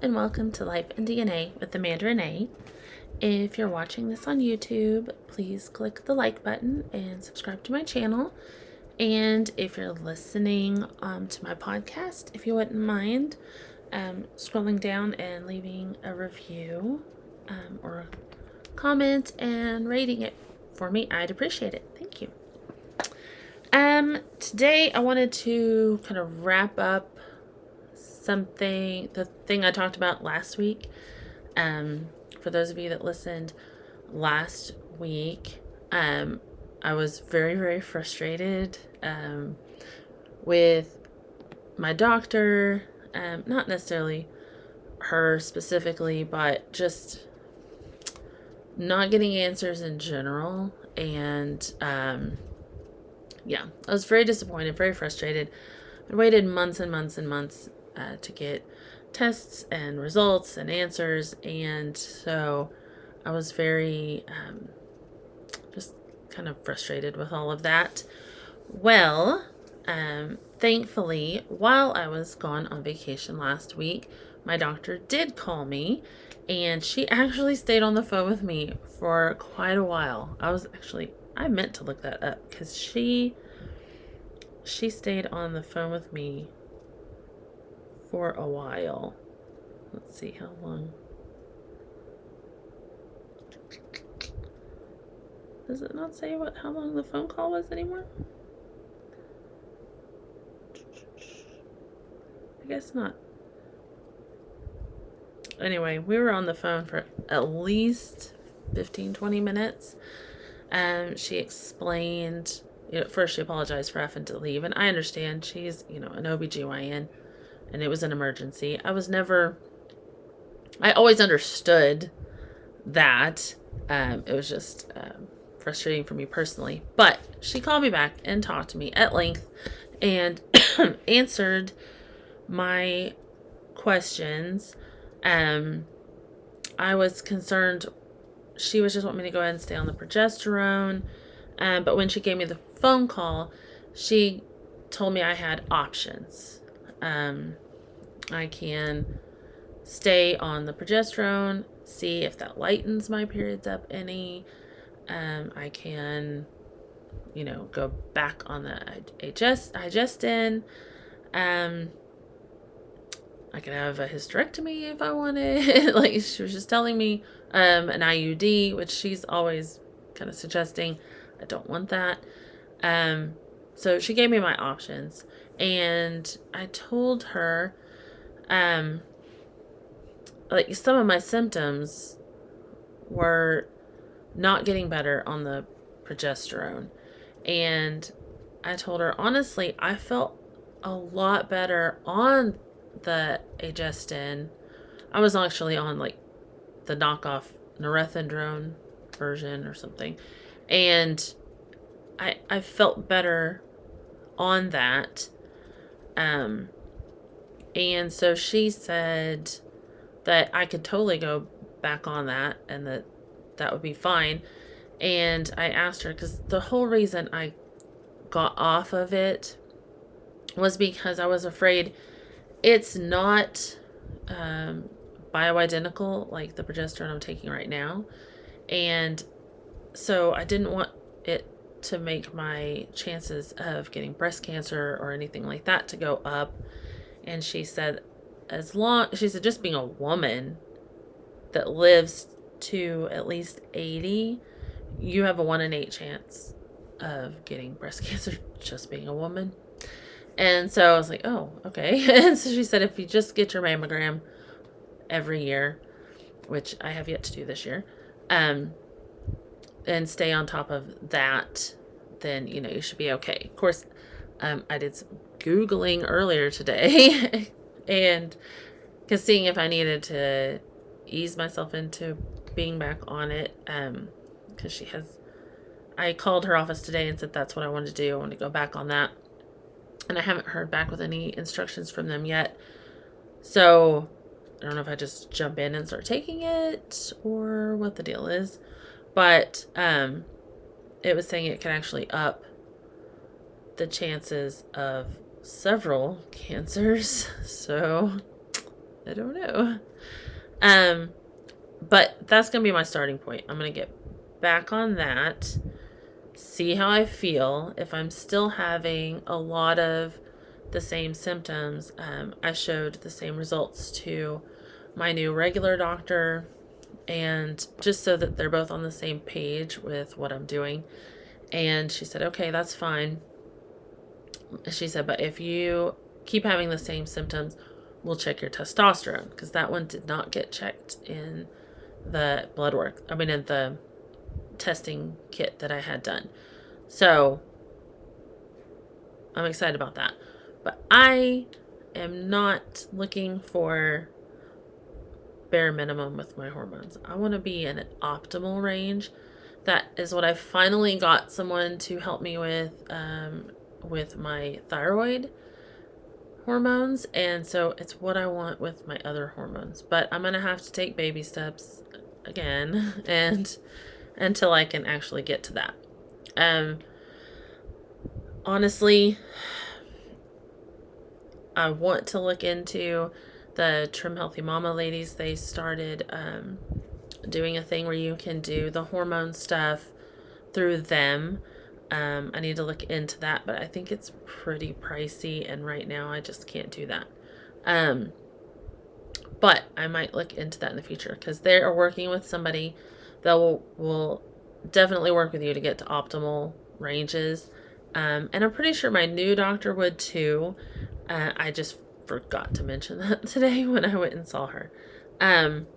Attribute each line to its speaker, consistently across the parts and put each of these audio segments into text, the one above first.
Speaker 1: And welcome to Life in DNA with Amanda Renee. If you're watching this on YouTube, please click the like button and subscribe to my channel. And if you're listening to my podcast, if you wouldn't mind scrolling down and leaving a review or a comment and rating it for me, I'd appreciate it. Thank you. Today I wanted to kind of wrap up the thing I talked about last week. For those of you that listened last week, I was very, very frustrated with my doctor, not necessarily her specifically, but just not getting answers in general. And I was very disappointed, very frustrated. I waited months and months and months to get tests and results and answers, and so I was very just kind of frustrated with all of that. Well, thankfully, while I was gone on vacation last week, my doctor did call me, and she actually stayed on the phone with me for quite a while. I meant to look that up because she stayed on the phone with me for a while. Let's see how long. Does it not say how long the phone call was anymore? I guess not. Anyway, we were on the phone for at least 15-20 minutes. She explained, first she apologized for having to leave, and I understand she's, an OBGYN, and it was an emergency. I always understood that. It was just frustrating for me personally. But she called me back and talked to me at length and answered my questions. I was concerned. She was just wanting me to go ahead and stay on the progesterone. But when she gave me the phone call, she told me I had options. I can stay on the progesterone, see if that lightens my periods up any. I can, go back on the Igestin. I could have a hysterectomy if I wanted. Like, she was just telling me an IUD, which she's always kind of suggesting. I don't want that. So she gave me my options, and I told her like some of my symptoms were not getting better on the progesterone. And I told her, honestly, I felt a lot better on the Agestin. I was actually on like the knockoff norethindrone version or something. And I felt better on that. And so she said that I could totally go back on that and that would be fine. And I asked her, because the whole reason I got off of it was because I was afraid it's not bioidentical like the progesterone I'm taking right now. And so I didn't want it to make my chances of getting breast cancer or anything like that to go up. And she said, just being a woman that lives to at least 80, you have a 1 in 8 chance of getting breast cancer just being a woman. And so I was like, oh, okay. And so she said, if you just get your mammogram every year, which I have yet to do this year, and stay on top of that, then, you should be okay. Of course, I did some Googling earlier today and seeing if I needed to ease myself into being back on it, because I called her office today and said that's what I wanted to do. I want to go back on that. And I haven't heard back with any instructions from them yet. So I don't know if I just jump in and start taking it or what the deal is. But it was saying it can actually up the chances of several cancers. So I don't know. Um, but that's going to be my starting point. I'm going to get back on that, see how I feel. If I'm still having a lot of the same symptoms, I showed the same results to my new regular doctor, and just so that they're both on the same page with what I'm doing. And she said, okay, that's fine. She said, but if you keep having the same symptoms, we'll check your testosterone, because that one did not get checked in the blood work. I mean, in the testing kit that I had done. So I'm excited about that. But I am not looking for bare minimum with my hormones. I want to be in an optimal range. That is what I finally got someone to help me with my thyroid hormones, and so it's what I want with my other hormones. But I'm gonna have to take baby steps again, and until I can actually get to that. Honestly, I want to look into the Trim Healthy Mama ladies. They started doing a thing where you can do the hormone stuff through them. I need to look into that, but I think it's pretty pricey, and right now I just can't do that. But I might look into that in the future, because they are working with somebody that will definitely work with you to get to optimal ranges. And I'm pretty sure my new doctor would too. I just forgot to mention that today when I went and saw her. But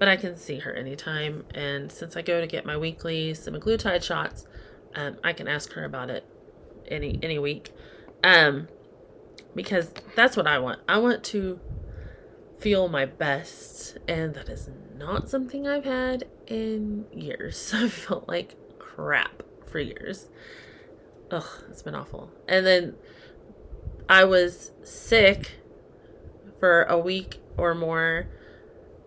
Speaker 1: I can see her anytime. And since I go to get my weekly semaglutide shots, I can ask her about it any week. Because that's what I want. I want to feel my best, and that is not something I've had in years. I felt like crap for years. Ugh, it's been awful. And then I was sick for a week or more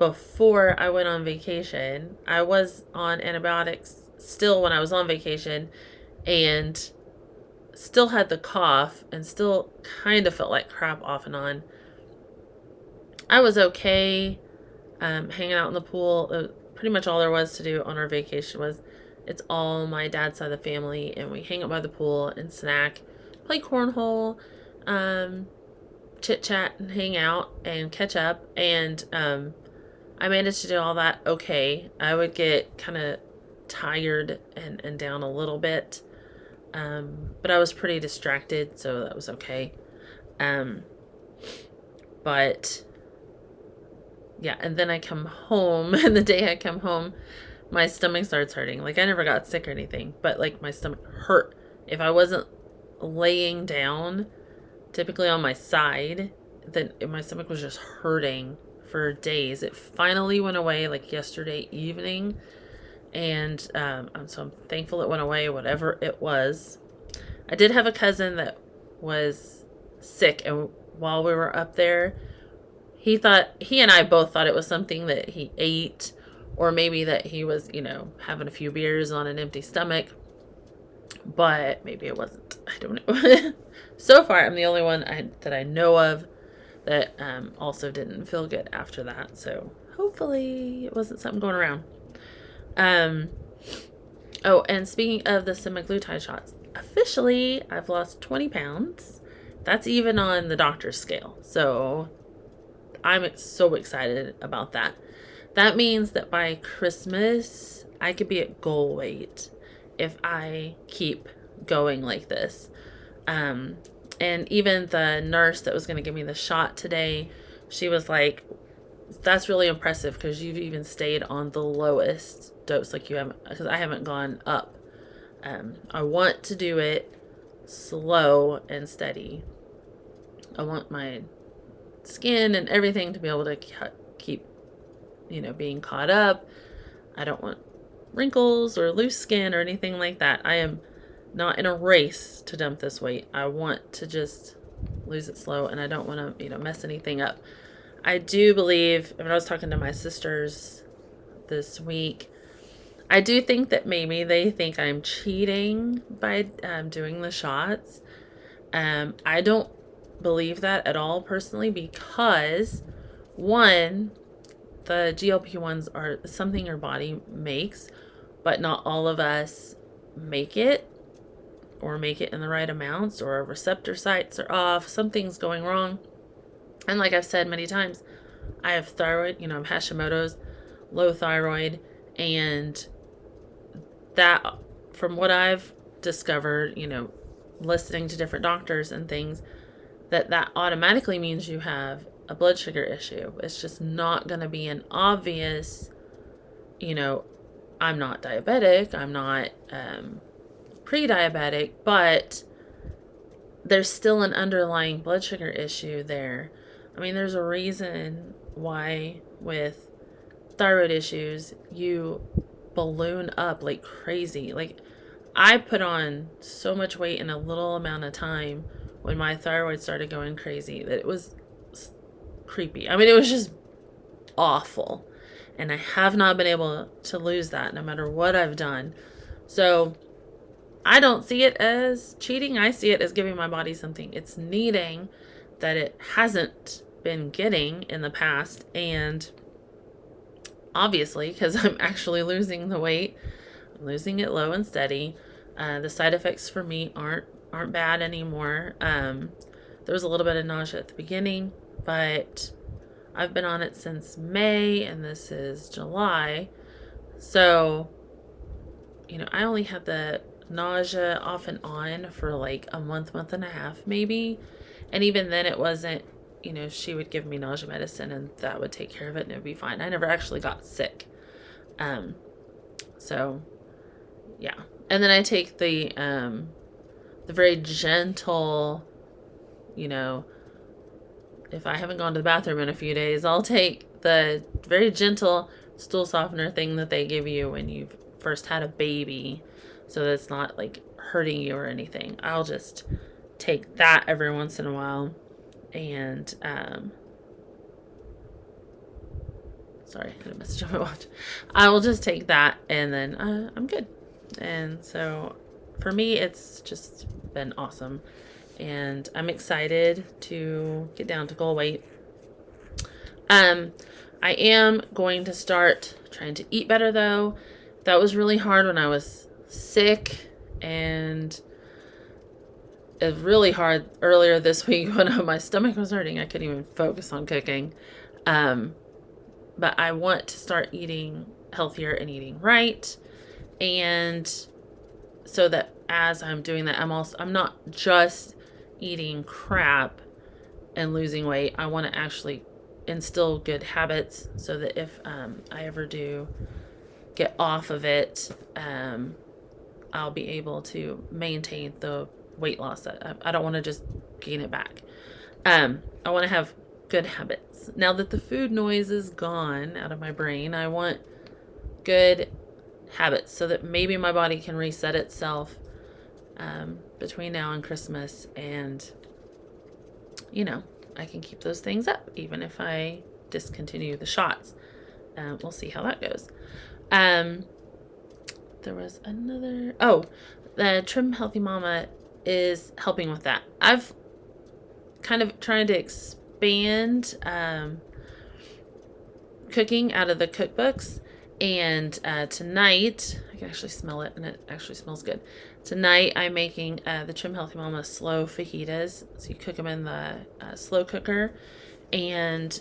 Speaker 1: before I went on vacation. I was on antibiotics still when I was on vacation, and still had the cough, and still kind of felt like crap off and on. I was okay hanging out in the pool. Pretty much all there was to do on our vacation was, it's all my dad's side of the family, and we hang out by the pool and snack, play cornhole, chit chat and hang out and catch up. And I managed to do all that okay. I would get kind of tired and down a little bit, but I was pretty distracted, so that was okay. But yeah, and then I come home, and the day I come home, my stomach starts hurting. Like, I never got sick or anything, but like my stomach hurt. If I wasn't laying down, typically on my side, then my stomach was just hurting for days. It finally went away like yesterday evening, and so I'm thankful it went away, whatever it was. I did have a cousin that was sick, and while we were up there, he and I both thought it was something that he ate, or maybe that he was, having a few beers on an empty stomach, but maybe it wasn't. I don't know. So far, I'm the only one that I know of that also didn't feel good after that. So hopefully it wasn't something going around. Oh, and speaking of the semaglutide shots, officially I've lost 20 pounds. That's even on the doctor's scale. So I'm so excited about that. That means that by Christmas, I could be at goal weight if I keep going like this. And even the nurse that was going to give me the shot today, she was like, that's really impressive, because you've even stayed on the lowest dose. Like, you haven't, because I haven't gone up. I want to do it slow and steady. I want my skin and everything to be able to keep, being caught up. I don't want wrinkles or loose skin or anything like that. I am not in a race to dump this weight. I want to just lose it slow, and I don't want to, mess anything up. I do believe, when I was talking to my sisters this week, I do think that maybe they think I'm cheating by doing the shots. I don't believe that at all personally, because one, the GLP-1s are something your body makes, but not all of us make it, or make it in the right amounts, or our receptor sites are off, something's going wrong. And like I've said many times, I have thyroid, I have Hashimoto's, low thyroid, and that, from what I've discovered, listening to different doctors and things, that automatically means you have a blood sugar issue. It's just not going to be an obvious, I'm not diabetic, I'm not pre-diabetic, but there's still an underlying blood sugar issue there. I mean, there's a reason why with thyroid issues, you balloon up like crazy. Like, I put on so much weight in a little amount of time when my thyroid started going crazy that it was creepy. I mean, it was just awful. And I have not been able to lose that no matter what I've done. So I don't see it as cheating. I see it as giving my body something it's needing that it hasn't been getting in the past. And obviously, because I'm actually losing the weight, I'm losing it low and steady. The side effects for me aren't bad anymore. There was a little bit of nausea at the beginning, but I've been on it since May, and this is July. So, I only had the nausea off and on for like a month and a half maybe. And even then it wasn't, she would give me nausea medicine and that would take care of it and it would be fine. I never actually got sick. So yeah. And then I take the very gentle, if I haven't gone to the bathroom in a few days, I'll take the very gentle stool softener thing that they give you when you've first had a baby, so that it's not like hurting you or anything. I'll just take that every once in a while. And sorry, I had a message on my watch. I will just take that and then I'm good. And so for me, it's just been awesome. And I'm excited to get down to goal weight. I am going to start trying to eat better though. That was really hard when I was sick, and it was really hard earlier this week when my stomach was hurting. I couldn't even focus on cooking. But I want to start eating healthier and eating right. And so that as I'm doing that, I'm not just eating crap and losing weight. I want to actually instill good habits so that if I ever do get off of it, I'll be able to maintain the weight loss. I don't want to just gain it back. I want to have good habits. Now that the food noise is gone out of my brain, I want good habits so that maybe my body can reset itself between now and Christmas, and I can keep those things up even if I discontinue the shots. We'll see how that goes. There was another, the Trim Healthy Mama is helping with that. I've kind of trying to expand cooking out of the cookbooks. And tonight, I can actually smell it, and it actually smells good. Tonight, I'm making the Trim Healthy Mama slow fajitas. So you cook them in the slow cooker. And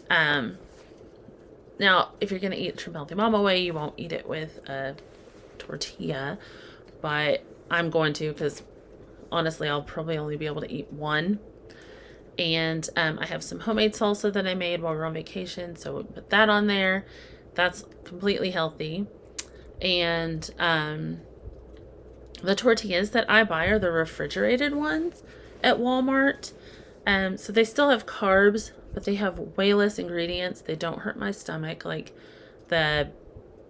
Speaker 1: now, if you're going to eat Trim Healthy Mama way, you won't eat it with a tortilla. But I'm going to, because honestly, I'll probably only be able to eat one. And I have some homemade salsa that I made while we were on vacation, so we'll put that on there. That's completely healthy. And the tortillas that I buy are the refrigerated ones at Walmart. So they still have carbs, but they have way less ingredients. They don't hurt my stomach like the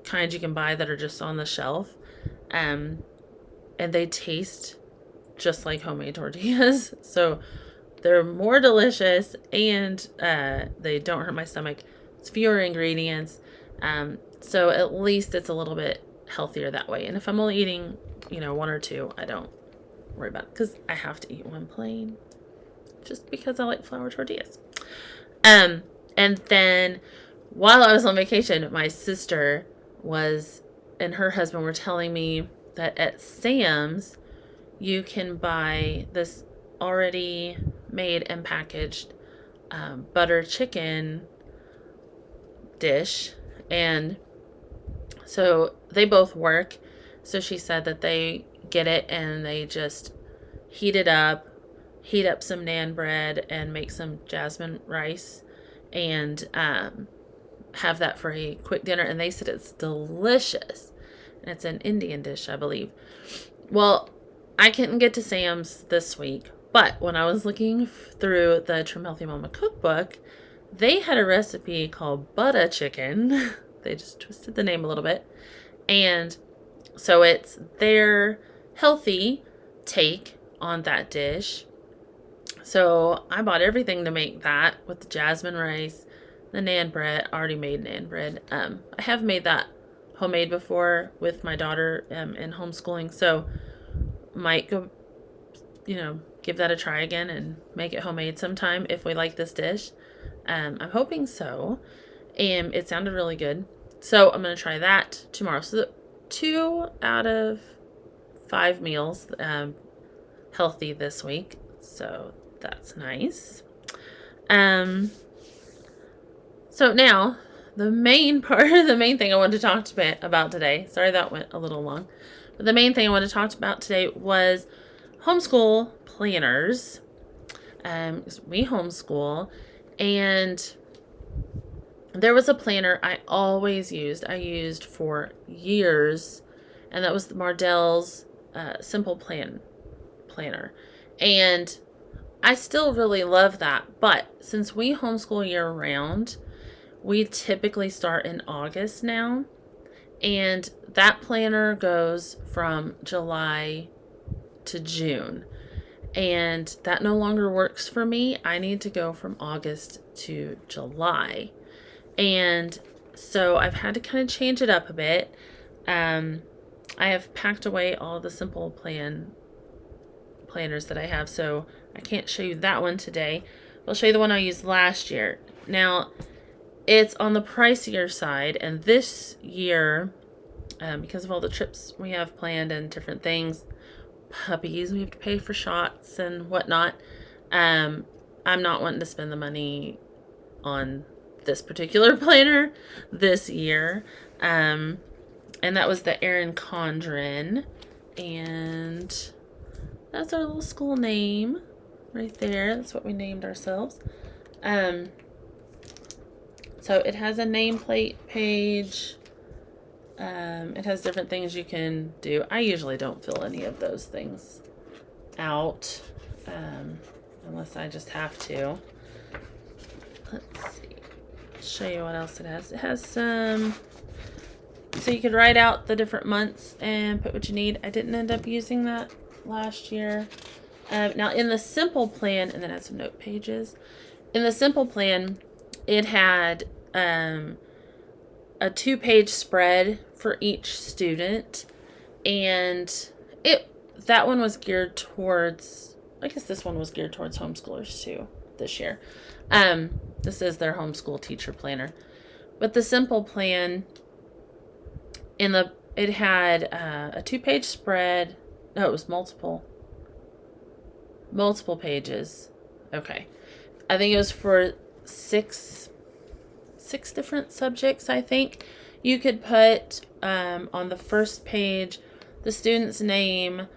Speaker 1: kinds you can buy that are just on the shelf. And they taste just like homemade tortillas. So they're more delicious, and they don't hurt my stomach. It's fewer ingredients. So at least it's a little bit healthier that way. And if I'm only eating, one or two, I don't worry about it because I have to eat one plain. just because I like flour tortillas. And then while I was on vacation, my sister and her husband were telling me that at Sam's, you can buy this already made and packaged butter chicken dish. And so they both work. So she said that they get it and they just heat up some naan bread and make some jasmine rice and have that for a quick dinner. And they said it's delicious. And it's an Indian dish, I believe. Well, I couldn't get to Sam's this week, but when I was looking through the Trim Healthy Mama cookbook, they had a recipe called butter chicken. They just twisted the name a little bit. And so it's their healthy take on that dish. So I bought everything to make that with the jasmine rice, the naan bread, already made naan bread. I have made that homemade before with my daughter in homeschooling. So might go, give that a try again and make it homemade sometime if we like this dish. I'm hoping so. And it sounded really good. So I'm going to try that tomorrow. So 2 out of 5 meals healthy this week. So that's nice. So now the main thing I wanted to talk about today, sorry that went a little long, but the main thing I wanted to talk about today was homeschool planners. We homeschool, and there was a planner I always used. I used for years, and that was the Mardell's Simple Planner. And I still really love that. But since we homeschool year round, we typically start in August now. And that planner goes from July to June. And that no longer works for me. I need to go from August to July. And so I've had to kind of change it up a bit. I have packed away all the Simple planners that I have, so I can't show you that one today. I'll show you the one I used last year. Now, it's on the pricier side, and this year, because of all the trips we have planned and different things, puppies, we have to pay for shots and whatnot. I'm not wanting to spend the money on this particular planner this year. And that was the Erin Condren. And that's our little school name right there. That's what we named ourselves. So it has a nameplate page. It has different things you can do. I usually don't fill any of those things out unless I just have to. Let's see. Show you what else it has. It has some, so you could write out the different months and put what you need. I didn't end up using that last year. Now in the Simple Plan, and then it had some note pages. In the Simple Plan, it had a 2-page spread for each student, and that one was geared towards, I guess this one was geared towards homeschoolers too this year. This is their homeschool teacher planner. But the Simple Plan, it had a 2-page spread. No, it was multiple pages. Okay. I think it was for six different subjects, I think. You could put on the first page the student's name,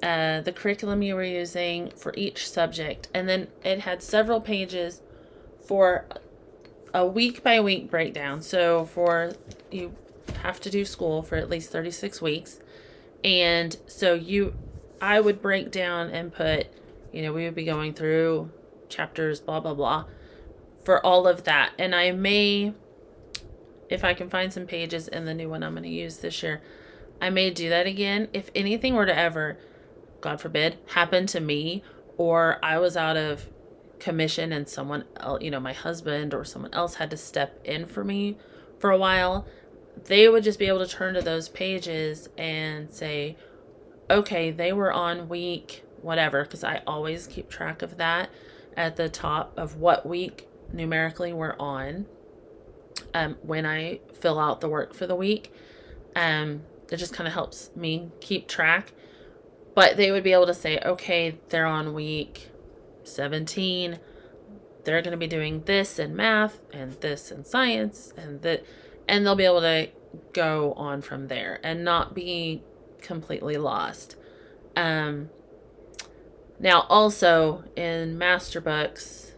Speaker 1: the curriculum you were using for each subject, and then it had several pages for a week-by-week breakdown. So you have to do school for at least 36 weeks, and so I would break down and put, we would be going through chapters, blah, blah, blah, for all of that. And I may, if I can find some pages in the new one I'm going to use this year, I may do that again. If anything were to ever, God forbid, happen to me, or I was out of commission and someone else, my husband or someone else had to step in for me for a while, they would just be able to turn to those pages and say, okay, they were on week whatever, because I always keep track of that. at the top of what week numerically we're on when I fill out the work for the week. It just kind of helps me keep track. But they would be able to say, okay, they're on week 17. They're going to be doing this in math and this in science and that, and they'll be able to go on from there and not be completely lost. Now also in master books,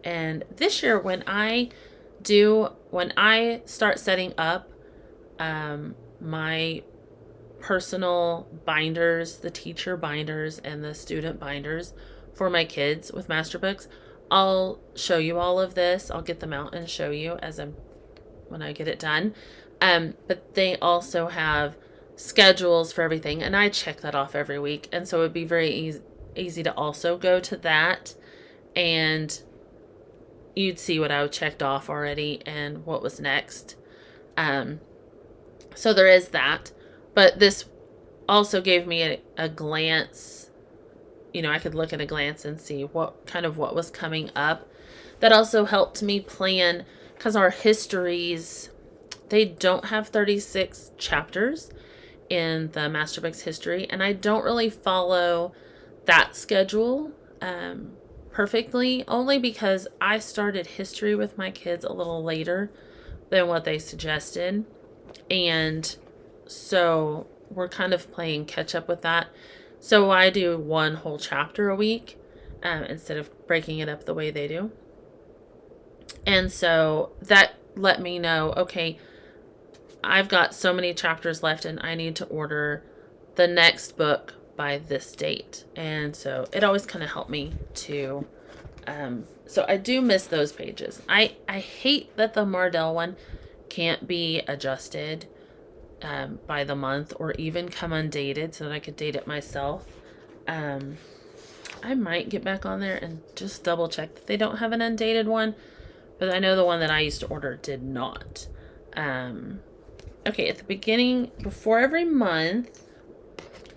Speaker 1: and this year when I start setting up my personal binders, the teacher binders and the student binders for my kids with master books, I'll show you all of this. I'll get them out and show you when I get it done. But they also have schedules for everything, and I check that off every week. And so it would be very easy to also go to that, and you'd see what I checked off already and what was next. So there is that. But this also gave me a glance. I could look at a glance and see what was coming up. That also helped me plan, because our histories, they don't have 36 chapters in the Master Books history, and I don't really follow that schedule perfectly, only because I started history with my kids a little later than what they suggested, and so we're kind of playing catch up with that. So I do one whole chapter a week instead of breaking it up the way they do. And so that let me know, okay, I've got so many chapters left and I need to order the next book by this date. And so it always kind of helped me to, so I do miss those pages. I hate that the Mardell one can't be adjusted by the month or even come undated so that I could date it myself. I might get back on there and just double check that they don't have an undated one, but I know the one that I used to order did not. Okay, at the beginning, before every month,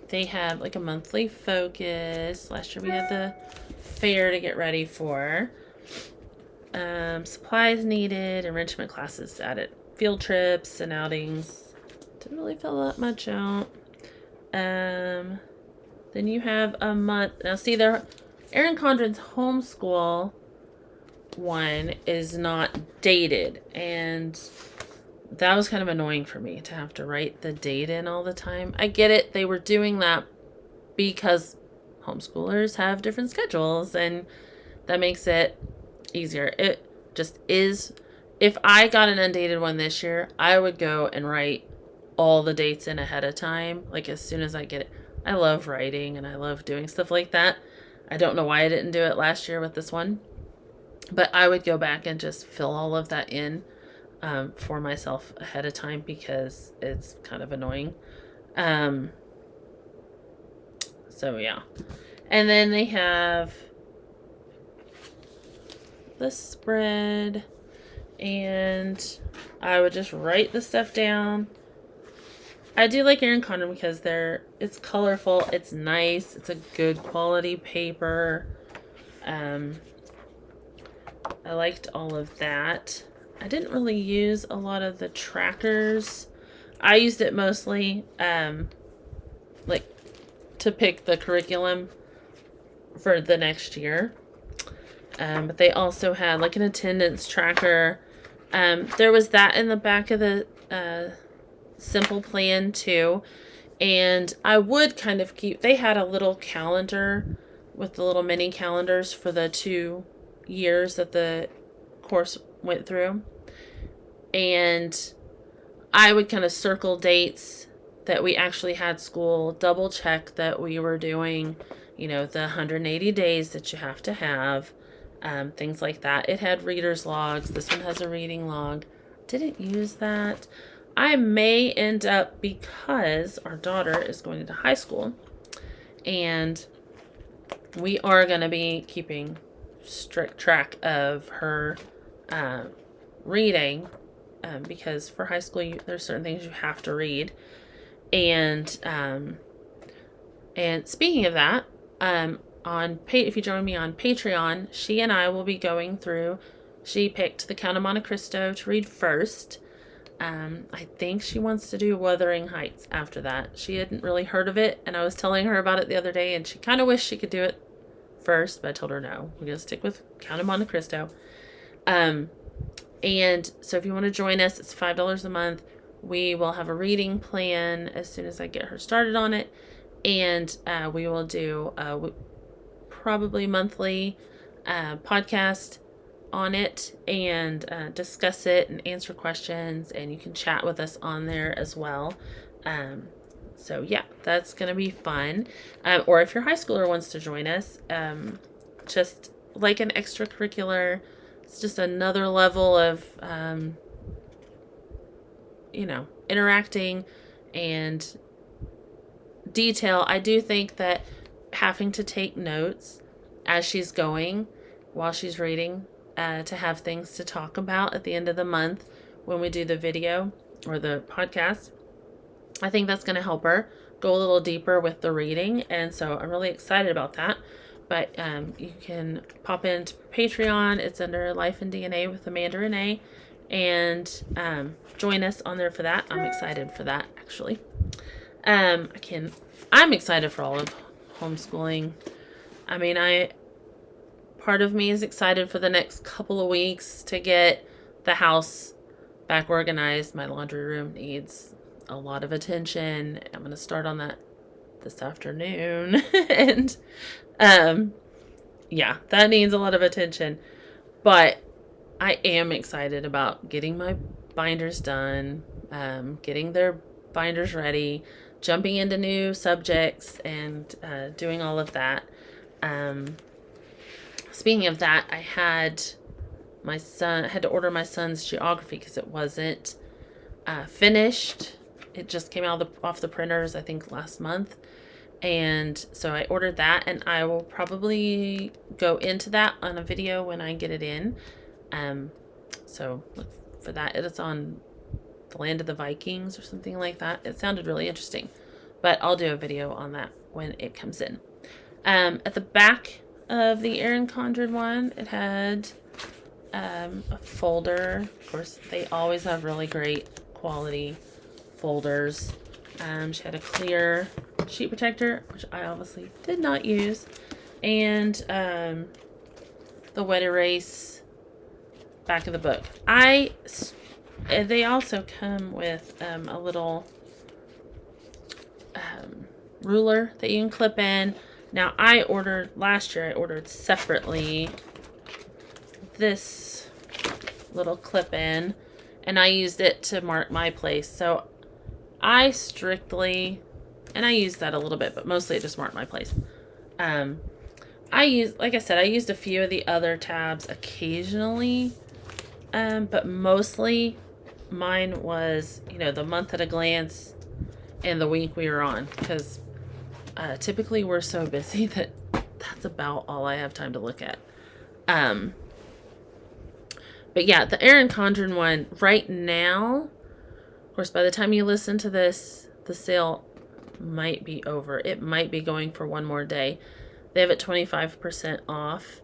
Speaker 1: they have like a monthly focus. Last year we had the fair to get ready for. Supplies needed, enrichment classes added, field trips and outings. Didn't really fill that much out. Then you have a month. Now see there, Erin Condren's homeschool one is not dated, and that was kind of annoying for me to have to write the date in all the time. I get it. They were doing that because homeschoolers have different schedules, and that makes it easier. It just is. If I got an undated one this year, I would go and write all the dates in ahead of time, like as soon as I get it. I love writing and I love doing stuff like that. I don't know why I didn't do it last year with this one, but I would go back and just fill all of that in for myself ahead of time because it's kind of annoying. So yeah. And then they have the spread, and I would just write the stuff down. I do like Erin Condren because it's colorful, it's nice, it's a good quality paper. I liked all of that. I didn't really use a lot of the trackers. I used it mostly like to pick the curriculum for the next year. But they also had like an attendance tracker. There was that in the back of the simple plan too, and I would kind of they had a little calendar with the little mini calendars for the 2 years that the course went through, and I would kind of circle dates that we actually had school, double check that we were doing, the 180 days that you have to have, things like that. It had reader's logs. This one has a reading log. Didn't use that. I may end up, because our daughter is going into high school and we are going to be keeping strict track of her reading, because for high school there's certain things you have to read. And speaking of that, if you join me on Patreon, she and I will be going through. She picked The Count of Monte Cristo to read first. I think she wants to do Wuthering Heights after that. She hadn't really heard of it, and I was telling her about it the other day, and she kind of wished she could do it first, but I told her no. We're going to stick with Count of Monte Cristo. And so if you want to join us, it's $5 a month. We will have a reading plan as soon as I get her started on it. And we will do probably monthly podcast on it and discuss it and answer questions. And you can chat with us on there as well. So yeah, that's going to be fun. Or if your high schooler wants to join us, just like an extracurricular, it's just another level of, interacting and detail. I do think that having to take notes as she's going while she's reading, to have things to talk about at the end of the month when we do the video or the podcast, I think that's going to help her go a little deeper with the reading. And so I'm really excited about that. But you can pop into Patreon. It's under Life and DNA with Amanda Renee. And join us on there for that. I'm excited for that, actually. I'm excited for all of homeschooling. I mean, part of me is excited for the next couple of weeks to get the house back organized. My laundry room needs a lot of attention. I'm going to start on that this afternoon. And that needs a lot of attention. But I am excited about getting my binders done, getting their binders ready, jumping into new subjects, and doing all of that. Speaking of that, I had to order my son's geography because it wasn't finished. It just came out off the printers, I think, last month. And so I ordered that, and I will probably go into that on a video when I get it in. So look for that. It's on the Land of the Vikings or something like that. It sounded really interesting, but I'll do a video on that when it comes in. At the back of the Erin Condren one, it had a folder. Of course, they always have really great quality folders. She had a clear sheet protector, which I obviously did not use, and the wet erase back of the book. They also come with a little ruler that you can clip in. Now, last year I ordered separately this little clip in, and I used it to mark my place. So I used that a little bit, but mostly it just marked my place. I used a few of the other tabs occasionally, but mostly mine was, the month at a glance and the week we were on, because typically we're so busy that that's about all I have time to look at. But yeah, the Erin Condren one right now, of course, by the time you listen to this, the sale might be over. It might be going for one more day. They have it 25% off,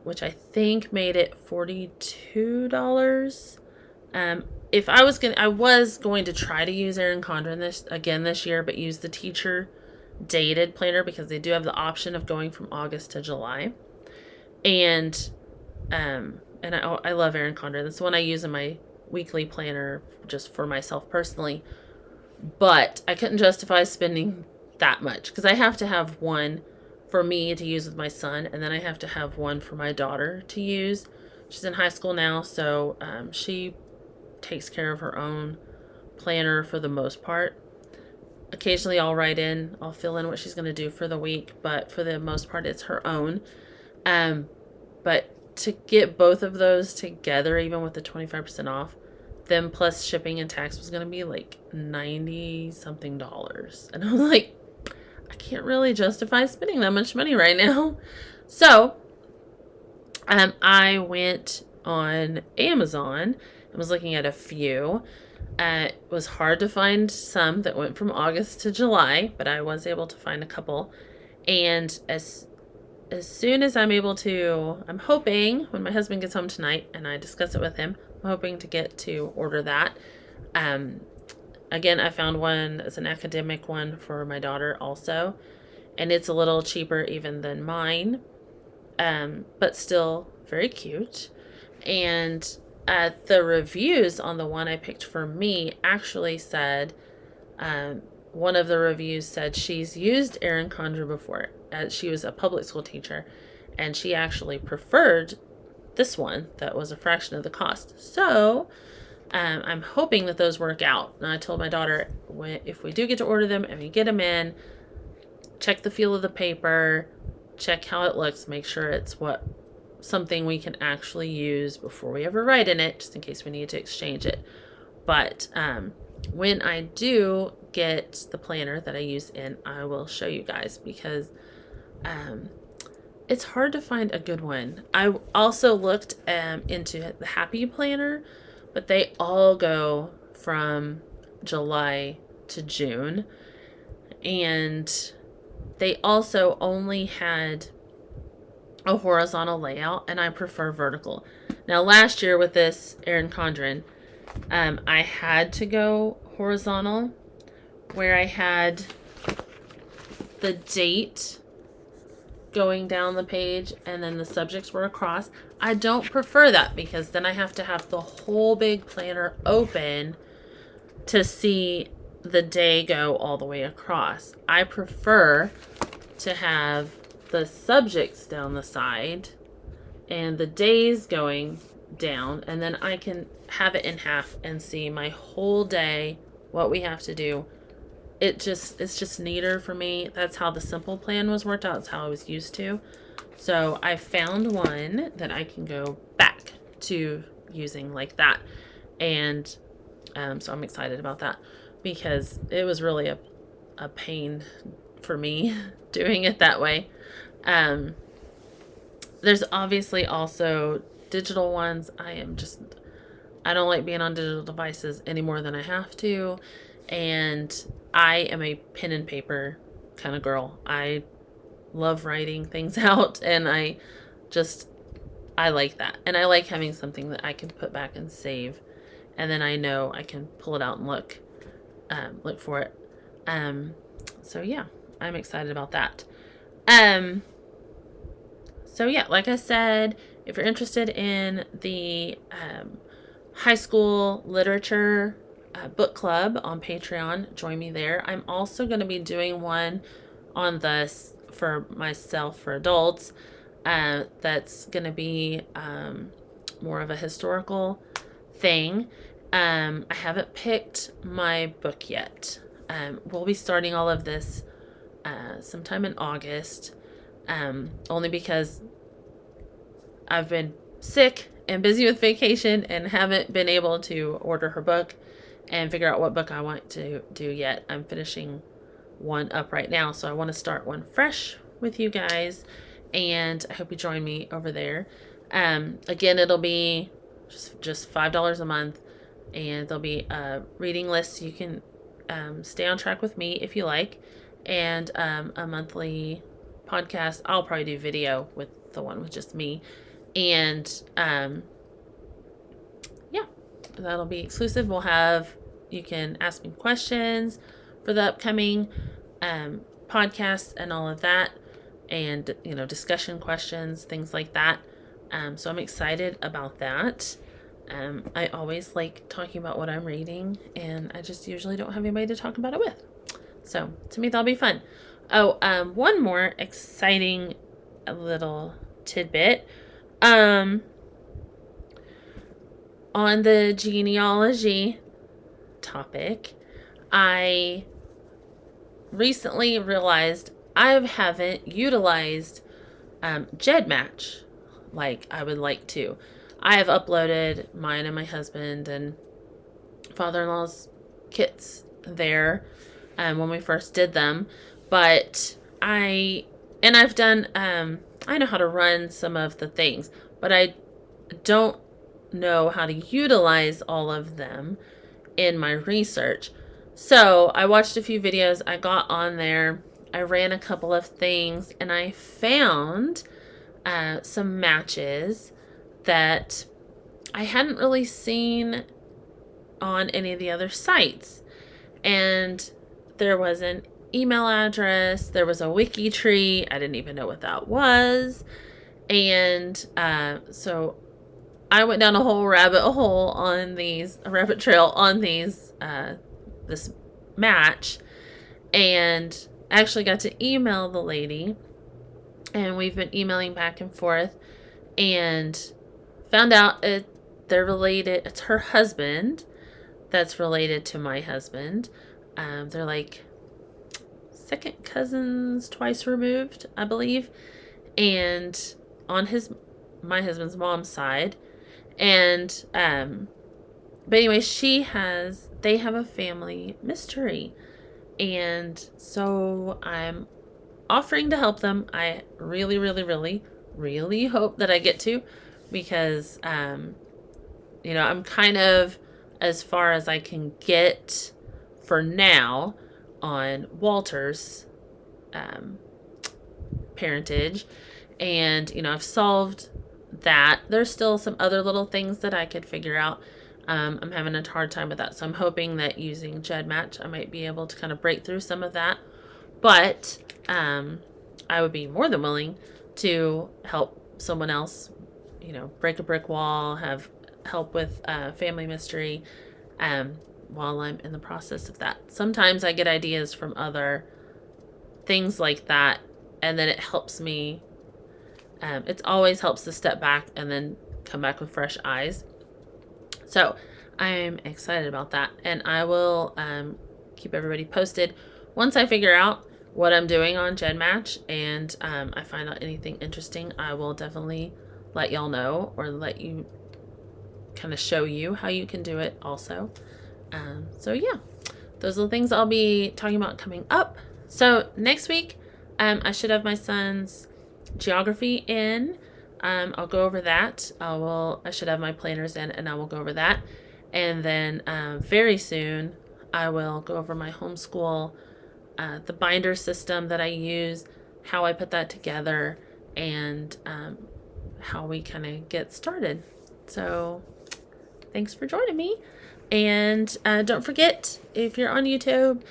Speaker 1: which I think made it $42. I was going to try to use Erin Condren this year, but use the teacher dated planner because they do have the option of going from August to July. And I love Erin Condren. That's the one I use in my weekly planner just for myself personally. But I couldn't justify spending that much because I have to have one for me to use with my son, and then I have to have one for my daughter to use. She's in high school now, so she takes care of her own planner for the most part. Occasionally I'll fill in what she's going to do for the week, but for the most part it's her own. But to get both of those together, even with the 25% off, then plus shipping and tax was going to be like $90 something. And I was like, I can't really justify spending that much money right now. So I went on Amazon and was looking at a few. It was hard to find some that went from August to July, but I was able to find a couple. And as soon as I'm able to, I'm hoping when my husband gets home tonight and I discuss it with him, I'm hoping to get to order that. Um, Again, I found one as an academic one for my daughter also, and it's a little cheaper even than mine, but still very cute. And the reviews on the one I picked for me actually said, one of the reviews said she's used Erin Condren before. She was a public school teacher, and she actually preferred this one that was a fraction of the cost. So I'm hoping that those work out. And I told my daughter, if we do get to order them and we get them in, check the feel of the paper, check how it looks, make sure it's something we can actually use before we ever write in it, just in case we need to exchange it. But when I do get the planner that I use in, I will show you guys, because it's hard to find a good one. I also looked into the Happy Planner, but they all go from July to June. And they also only had a horizontal layout, and I prefer vertical. Now, last year with this Erin Condren, I had to go horizontal, where I had the date going down the page and then the subjects were across. I don't prefer that, because then I have to have the whole big planner open to see the day go all the way across. I prefer to have the subjects down the side and the days going down, and then I can have it in half and see my whole day, what we have to do. It's just neater for me. That's how the simple plan was worked out. It's how I was used to. So I found one that I can go back to using like that. And so I'm excited about that, because it was really a pain for me doing it that way. There's obviously also digital ones. I don't like being on digital devices any more than I have to. And I am a pen and paper kind of girl. I love writing things out, and I like that. And I like having something that I can put back and save, and then I know I can pull it out and look for it. So yeah, I'm excited about that. So yeah, like I said, if you're interested in the high school literature book club on Patreon, join me there. I'm also going to be doing one on this for myself for adults. That's going to be more of a historical thing. I haven't picked my book yet. We'll be starting all of this sometime in August, only because I've been sick and busy with vacation and haven't been able to order her book and figure out what book I want to do yet. I'm finishing one up right now, so I want to start one fresh with you guys, and I hope you join me over there. Again, it'll be just $5 a month, and there'll be a reading list. You can stay on track with me if you like, and a monthly podcast. I'll probably do video with the one with just me, and yeah, that'll be exclusive. You can ask me questions for the upcoming podcasts and all of that, and discussion questions, things like that. So I'm excited about that. I always like talking about what I'm reading, and I just usually don't have anybody to talk about it with. So to me, that'll be fun. Oh, one more exciting little tidbit. On the genealogy topic, I recently realized I haven't utilized GEDmatch like I would like to. I have uploaded mine and my husband and father-in-law's kits there when we first did them, but I've done I know how to run some of the things, but I don't know how to utilize all of them in my research. So I watched a few videos. I got on there. I ran a couple of things and I found some matches that I hadn't really seen on any of the other sites. And there was an email address, there was a wiki tree. I didn't even know what that was. And so I went down a whole rabbit hole on these, a rabbit trail on these, this match, and actually got to email the lady, and we've been emailing back and forth, and found out they're related. It's her husband that's related to my husband. They're like second cousins, twice removed, I believe, and on my husband's mom's side. And but anyway, they have a family mystery, and so I'm offering to help them. I really, really, really, really hope that I get to, because I'm kind of as far as I can get for now on Walter's parentage, and I've solved that. There's still some other little things that I could figure out. I'm having a hard time with that, so I'm hoping that using GEDmatch I might be able to kind of break through some of that. But I would be more than willing to help someone else, break a brick wall, have help with family mystery, while I'm in the process of that. Sometimes I get ideas from other things like that, and then it helps me. It always helps to step back and then come back with fresh eyes. So I'm excited about that, and I will keep everybody posted once I figure out what I'm doing on GEDmatch, and I find out anything interesting. I will definitely let y'all know, or let you kind of show you how you can do it also. So yeah, those are the things I'll be talking about coming up. So next week, I should have my son's geography in. I'll go over that. I should have my planners in, and I will go over that. And then very soon, I will go over my homeschool, the binder system that I use, how I put that together, and how we kind of get started. So thanks for joining me. And don't forget, if you're on YouTube,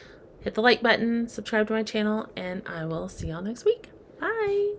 Speaker 1: hit the like button, subscribe to my channel, and I will see y'all next week. Bye.